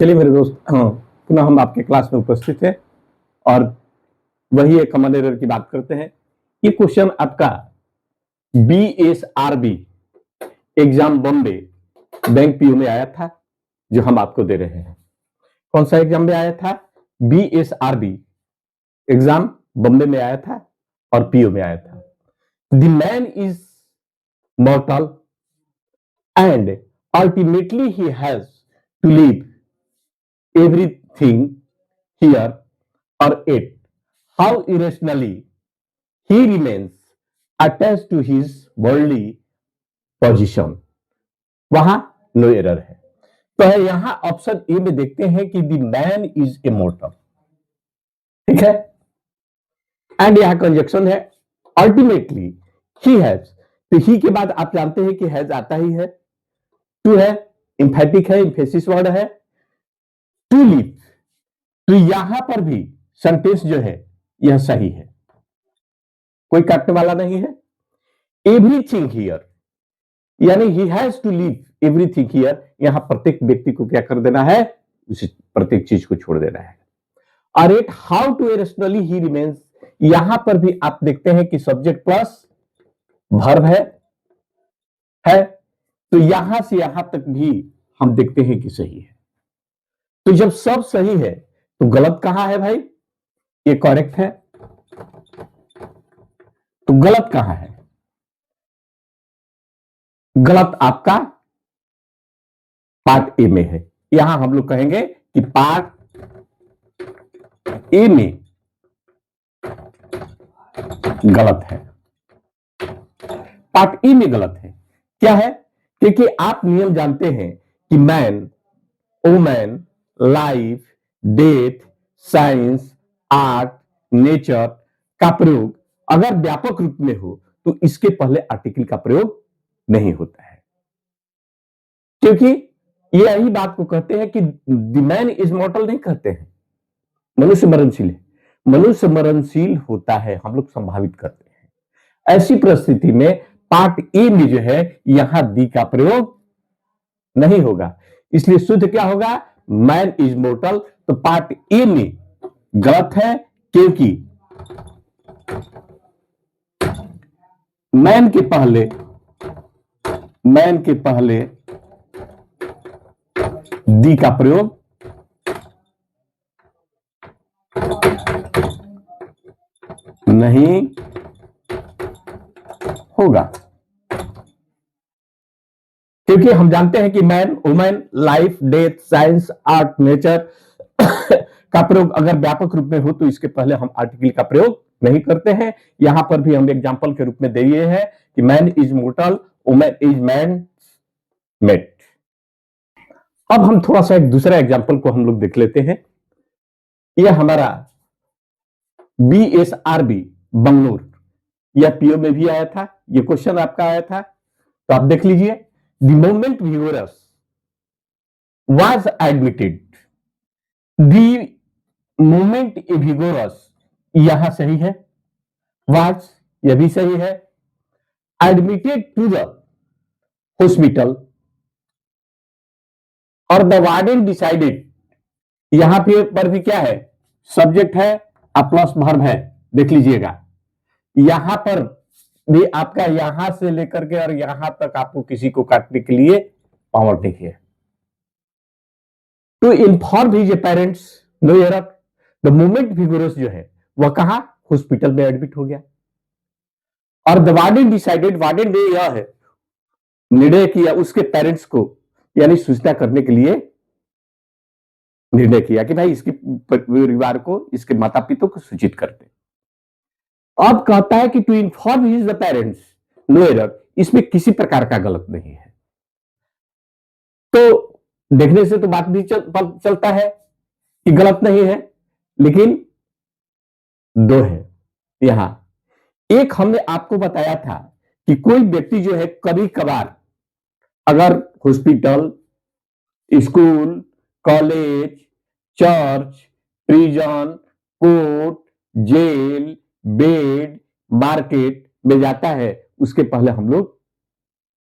चलिए मेरे दोस्त, पुनः हम आपके क्लास में उपस्थित हैं और वही एक कॉमन एरर की बात करते हैं। ये क्वेश्चन आपका BSRB exam Bombay bank PO में आया था, जो हम आपको दे रहे हैं। कौन सा एग्जाम में आया था? BSRB एग्जाम बॉम्बे में आया था और पीओ में आया था। The man is mortal and ultimately he has to leave everything here or it. How irrationally he remains attached to his worldly position. वहां नो एरर है। तो है यहां ऑप्शन ए में देखते हैं कि द मैन इज इमोर्टल, ठीक है, एंड यहां कंजक्शन है अल्टीमेटली ही हैज। तो ही के बाद आप जानते हैं कि हैज आता ही है, टू है, इंफेटिक है, इंफेसिस वर्ड है, टू लीव। तो यहां पर भी सेंटेंस जो है यह सही है, कोई काटने वाला नहीं है। एवरीथिंग हियर यानी he has to leave everything here, यहां प्रत्येक व्यक्ति को क्या कर देना है? उस प्रत्येक चीज को छोड़ देना है। और at how to irrationally he remains, यहां पर भी आप देखते हैं कि सब्जेक्ट प्लस वर्ब है। तो यहां से यहां तक भी हम देखते हैं कि सही है। तो जब सब सही है तो गलत कहां है भाई? ये करेक्ट है, तो गलत कहां है? गलत आपका पार्ट ए में है। यहां हम लोग कहेंगे कि पार्ट ए में गलत है, पार्ट ए में गलत है। क्या है? क्योंकि आप नियम जानते हैं कि man, women, life, death, science, art, nature का प्रयोग अगर व्यापक रूप में हो तो इसके पहले आर्टिकल का प्रयोग नहीं होता है, क्योंकि ये यही बात को कहते हैं कि द मैन इज मॉर्टल नहीं कहते हैं, मनुष्य मरणशील है। मनुष्य मरणशील होता है, हम लोग संभावित करते हैं। ऐसी परिस्थिति में पार्ट ए में जो है यहां दी का प्रयोग नहीं होगा, इसलिए शुद्ध क्या होगा? Man is मॉर्टल। तो पार्ट ए में गलत है, क्योंकि मैन के पहले दी का प्रयोग नहीं होगा, क्योंकि हम जानते हैं कि man, women, life, death, science, art, nature का प्रयोग अगर व्यापक रूप में हो तो इसके पहले हम आर्टिकल का प्रयोग नहीं करते हैं। यहां पर भी हम एग्जांपल के रूप में दिए हैं कि man is mortal, women is man made. अब हम थोड़ा सा एक दूसरा एग्जांपल को हम लोग देख लेते हैं। यह हमारा BSRB बंगलोर, यह पीओ में भी आया था, यह क्वेश्चन आपका आया था। तो आप देख लीजिए, the moment vigorous was admitted, the moment vigorous यहां सही है, was यह भी सही है, एडमिटेड टू द हॉस्पिटल और द वार्डन डिसाइडेड, यहां पर भी क्या है? सब्जेक्ट है और प्लस वर्ब है। देख लीजिएगा, यहां पर भी आपका यहां से लेकर के और यहां तक आपको किसी को काटने के लिए पावर नहीं है। तो inform his parents, no error. The moment vigorous जो है वह कहां? हॉस्पिटल में एडमिट हो गया। और द वार्डन डिसाइडेड, वार्डन ने यह है निर्णय किया उसके पेरेंट्स को, यानी सूचना करने के लिए निर्णय किया कि भाई इसके परिवार को, इसके माता पिता को सूचित करते। अब कहता है कि to inform his the parents, no error, इसमें किसी प्रकार का गलत नहीं है। तो देखने से तो बात भी चलता है कि गलत नहीं है, लेकिन दो है यहां। एक हमने आपको बताया था कि कोई व्यक्ति जो है कभी कभार अगर hospital, school, college, church, prison, court, jail, bed, market में जाता है, उसके पहले हम लोग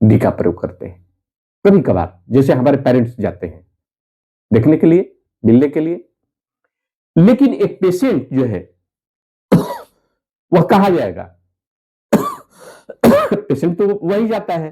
दी का प्रयोग करते हैं। कभी कभार जैसे हमारे पेरेंट्स जाते हैं, देखने के लिए, मिलने के लिए। लेकिन एक पेशेंट जो है वह कहां जाएगा? पेशेंट तो वही जाता है,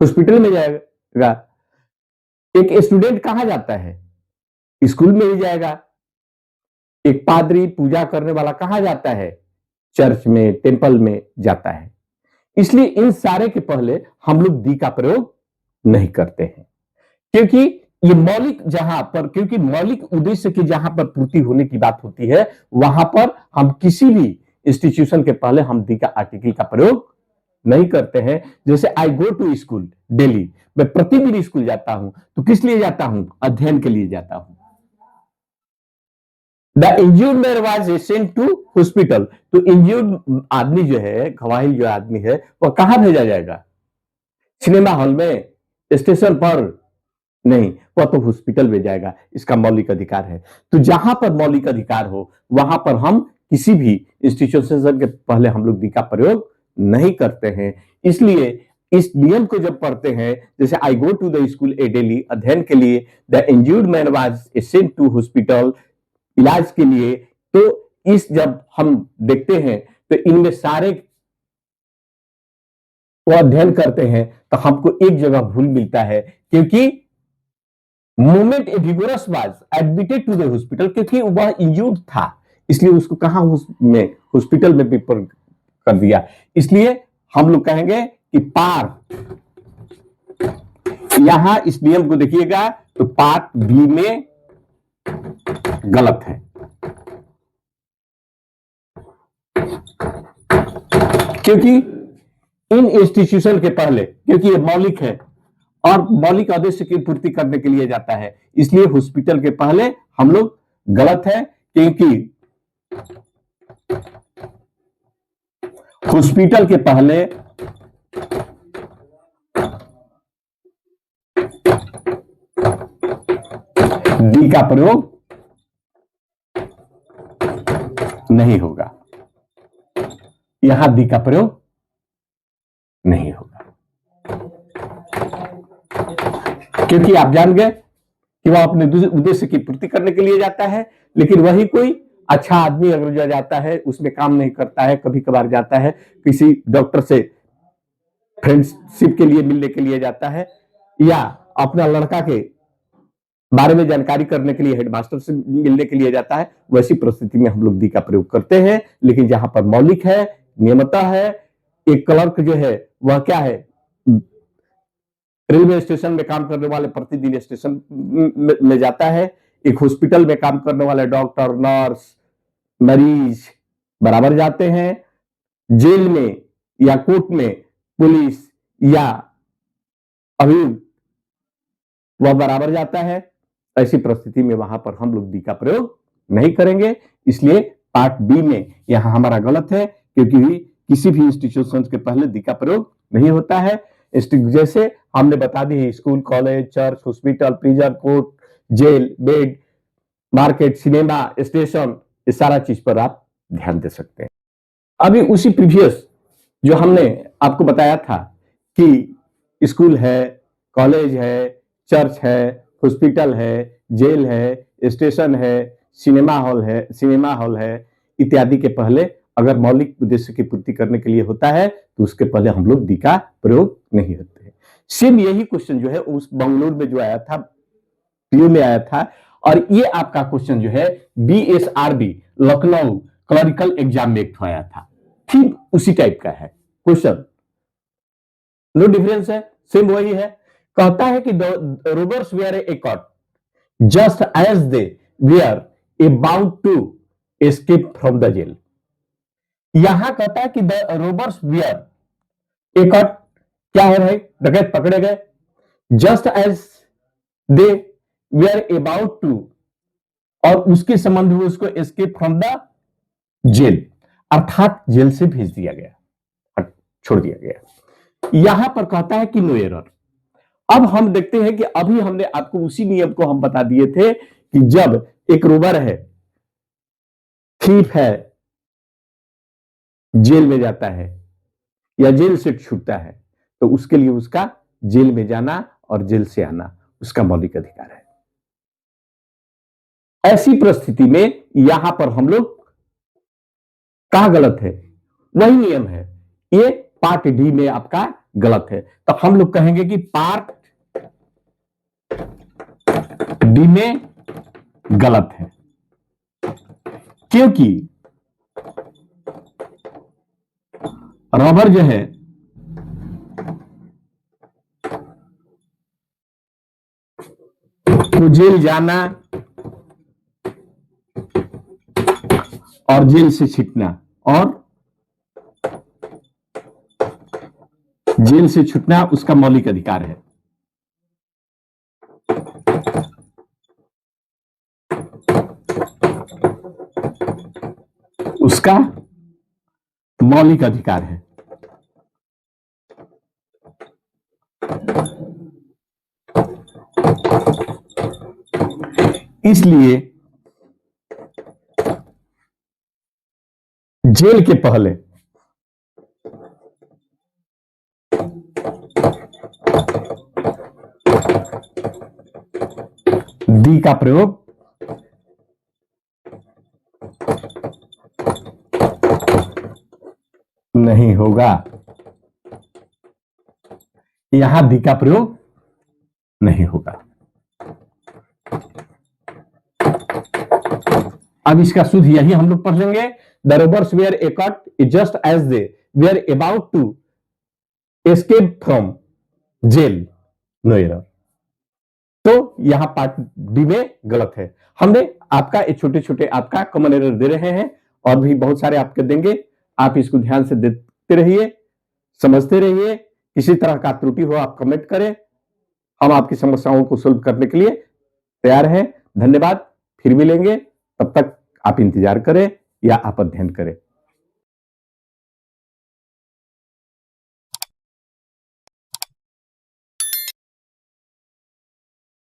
हॉस्पिटल में जाएगा। एक स्टूडेंट कहां जाता है? स्कूल में ही जाएगा। एक पादरी पूजा करने वाला कहां जाता है? चर्च में, टेंपल में जाता है। इसलिए इन सारे के पहले हम लोग दी का प्रयोग नहीं करते हैं, क्योंकि ये मौलिक जहां पर, क्योंकि मौलिक उद्देश्य की जहां पर पूर्ति होने की बात होती है, वहां पर हम किसी भी इंस्टीट्यूशन के पहले हम दी का आर्टिकल का प्रयोग नहीं करते हैं। जैसे I go to school daily, मैं प्रतिदिन स्कूल जाता हूं, तो किस लिए जाता हूं? अध्ययन के लिए जाता हूं। The injured man was sent to hospital, तो इंज्यूर्ड आदमी जो है, घवाहिल जो आदमी है, वह कहां भेजा जाएगा? सिनेमा हॉल में, स्टेशन पर नहीं, वह तो हॉस्पिटल में जाएगा। इसका मौलिक अधिकार है। तो जहां पर मौलिक अधिकार हो वहां पर हम किसी भी इंस्टीट्यूशन के पहले हम लोग दी का प्रयोग नहीं करते हैं। इसलिए इस नियम को जब पढ़ते हैं, जैसे I go to the school a daily, अध्ययन के लिए, the injured man was sent to hospital, इलाज के लिए, तो इस जब हम देखते हैं तो इनमें सारे को अध्ययन करते हैं तो हमको एक जगह भूल मिलता है, क्योंकि moment a vigorous was admitted to the hospital, क्योंकि वह इंज्यूर्ड था, इसलिए उसको कहां में हॉस्पिटल में पेपर कर दिया। इसलिए हम लोग कहेंगे कि पार्ट, यहां इस नियम को देखिएगा तो पार्ट बी में गलत है, क्योंकि इन इंस्टीट्यूशन के पहले, क्योंकि ये मौलिक है और मौलिक आदेश की पूर्ति करने के लिए जाता है, इसलिए हॉस्पिटल के पहले हम लोग गलत है, क्योंकि हॉस्पिटल के पहले डी का प्रयोग नहीं होगा, यहां दी का प्रयोग नहीं होगा, क्योंकि आप जान गए कि वह अपने उद्देश्य की पूर्ति करने के लिए जाता है। लेकिन वही कोई अच्छा आदमी अगर जाता है, उसमें काम नहीं करता है, कभी कभार जाता है किसी डॉक्टर से फ्रेंडशिप के लिए मिलने के लिए जाता है, या अपना लड़का के बारे में जानकारी करने के लिए हेडमास्टर से मिलने के लिए जाता है, वैसी परिस्थिति में हम लोग दी का प्रयोग करते हैं। लेकिन जहां पर मौलिक है, नियमता है, एक क्लर्क जो है वह क्या है, रेलवे स्टेशन में काम करने वाले प्रतिदिन स्टेशन में जाता है। एक हॉस्पिटल में काम करने वाले डॉक्टर, नर्स, मरीज बराबर जाते हैं। जेल में या कोर्ट में पुलिस या अभियुक्त वह बराबर जाता है। ऐसी परिस्थिति में वहां पर हम लोग दी का प्रयोग नहीं करेंगे। इसलिए पार्ट बी में यहां हमारा गलत है, क्योंकि किसी भी इंस्टीट्यूशन के पहले दी का प्रयोग नहीं होता है। जैसे हमने बता दी, school, college, church, hospital, prison, court, jail, bed, market, cinema, station, इस सारा चीज पर आप ध्यान दे सकते हैं। अभी उसी प्रीवियस जो हमने आपको बताया था कि स्कूल है, कॉलेज है, चर्च है, हॉस्पिटल है, जेल है, स्टेशन है, सिनेमा हॉल है इत्यादि के पहले अगर मौलिक उद्देश्य की पूर्ति करने के लिए होता है तो उसके पहले हम लोग दी का प्रयोग नहीं होते। सेम यही क्वेश्चन जो है उस बंगलुरु में जो आया था, पीयू में आया था, और ये आपका क्वेश्चन जो है बीएसआरबी लखनऊ क्लरिकल एग्जाम में एक आया था, ठीक उसी टाइप का है क्वेश्चन, नो डिफरेंस है, सेम वही है। कहता है कि robbers were a caught just as they were about to escape from the jail. यहां कहता है कि the robbers were a caught, क्या है भाई, डकैत पकड़े गए, just as they were about to, और उसके संबंध में उसको एस्केप फ्रॉम द जेल, अर्थात जेल से भेज दिया गया, छोड़ दिया गया। यहां पर कहता है कि नो एरर। अब हम देखते हैं कि अभी हमने आपको उसी नियम को हम बता दिए थे कि जब एक रोबर है, थीफ है, जेल में जाता है या जेल से छूटता है, तो उसके लिए उसका जेल में जाना और जेल से आना उसका मौलिक अधिकार है। ऐसी परिस्थिति में यहां पर हम लोग कहां गलत है, वही नियम है, ये पार्ट डी में आपका गलत है। तो हम लोग कहेंगे कि पार्ट डी में गलत है, क्योंकि रबर जो है तो जेल जाना और जेल से छिटना और जेल से छूटना उसका मौलिक अधिकार है। उसका मौलिक अधिकार है। इसलिए जेल के पहले दी का प्रयोग नहीं होगा, यहां दी का प्रयोग नहीं होगा। अब इसका शुद्ध यही हम लोग पढ़ लेंगे। The robbers were a caught is just as they were about to escape from jail, no error. तो यहां पार्ट डी में गलत है। हमने आपका ये छोटे छोटे आपका कॉमन एरर दे रहे हैं और भी बहुत सारे आपके देंगे। आप इसको ध्यान से देखते रहिए, समझते रहिए। किसी तरह का त्रुटि हो आप कमेंट करें, हम आपकी समस्याओं को सोल्व करने के लिए तैयार हैं। धन्यवाद, फिर मिलेंगे। तब तक आप इंतजार करें या आप अध्ययन करें।